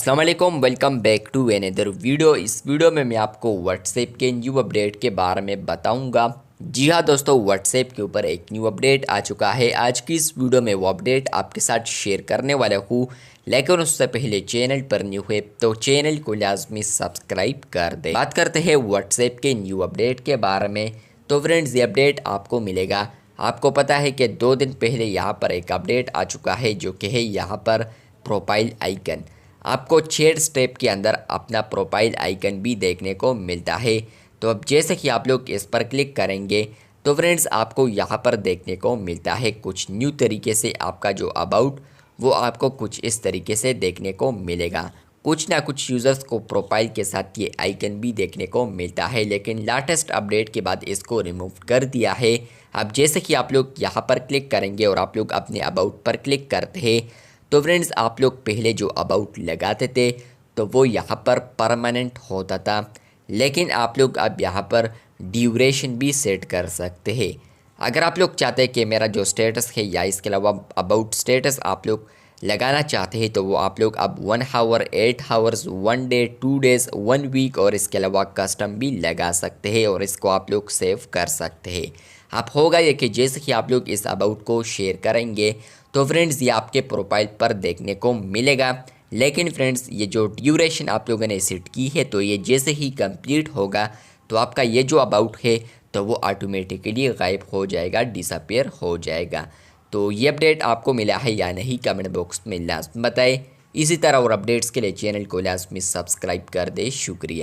अस्सलाम वालेकुम, welcome back to another video. इस वीडियो में मैं आपको व्हाट्सएप के न्यू अपडेट के बारे में बताऊंगा। जी हाँ दोस्तों, व्हाट्सएप के ऊपर एक न्यू अपडेट आ चुका है। आज की इस वीडियो में वो अपडेट आपके साथ शेयर करने वाला हूँ, लेकिन उससे पहले चैनल पर न्यू है तो चैनल को लाजमी सब्सक्राइब कर दे। बात करते हैं व्हाट्सएप के न्यू अपडेट के बारे में। तो फ्रेंड्स, ये अपडेट आपको मिलेगा। आपको पता है कि 2 दिन पहले यहाँ पर एक अपडेट आ चुका है, जो कि है यहाँ पर प्रोफाइल आइकन। आपको 6 स्टेप के अंदर अपना प्रोफाइल आइकन भी देखने को मिलता है। तो अब जैसे कि आप लोग इस पर क्लिक करेंगे तो फ्रेंड्स, आपको यहाँ पर देखने को मिलता है कुछ न्यू तरीके से आपका जो अबाउट वो आपको कुछ इस तरीके से देखने को मिलेगा। कुछ ना कुछ यूज़र्स को प्रोफाइल के साथ ये आइकन भी देखने को मिलता है, लेकिन लेटेस्ट अपडेट के बाद इसको रिमूव कर दिया है। अब जैसे कि आप लोग यहाँ पर क्लिक करेंगे और आप लोग अपने अबाउट पर क्लिक करते हैं तो फ्रेंड्स, आप लोग पहले जो अबाउट लगाते थे तो वो यहाँ पर परमानेंट होता था, लेकिन आप लोग अब यहाँ पर ड्यूरेशन भी सेट कर सकते हैं। अगर आप लोग चाहते हैं कि मेरा जो स्टेटस है या इसके अलावा अबाउट स्टेटस आप लोग लगाना चाहते हैं तो वो आप लोग अब 1 hour, 8 hours, 1 day, 2 days, 1 week और इसके अलावा कस्टम भी लगा सकते हैं और इसको आप लोग सेव कर सकते हैं। अब होगा ये कि जैसे कि आप लोग इस अबाउट को शेयर करेंगे तो फ्रेंड्स, ये आपके प्रोफाइल पर देखने को मिलेगा। लेकिन फ्रेंड्स, ये जो ड्यूरेशन आप लोगों ने सेट की है तो ये जैसे ही कंप्लीट होगा तो आपका ये जो अबाउट है तो वो ऑटोमेटिकली गायब हो जाएगा, डिसअपीयर हो जाएगा। तो ये अपडेट आपको मिला है या नहीं, कमेंट बॉक्स में लाजमी बताएं। इसी तरह और अपडेट्स के लिए चैनल को लाजमी सब्सक्राइब कर दे। शुक्रिया।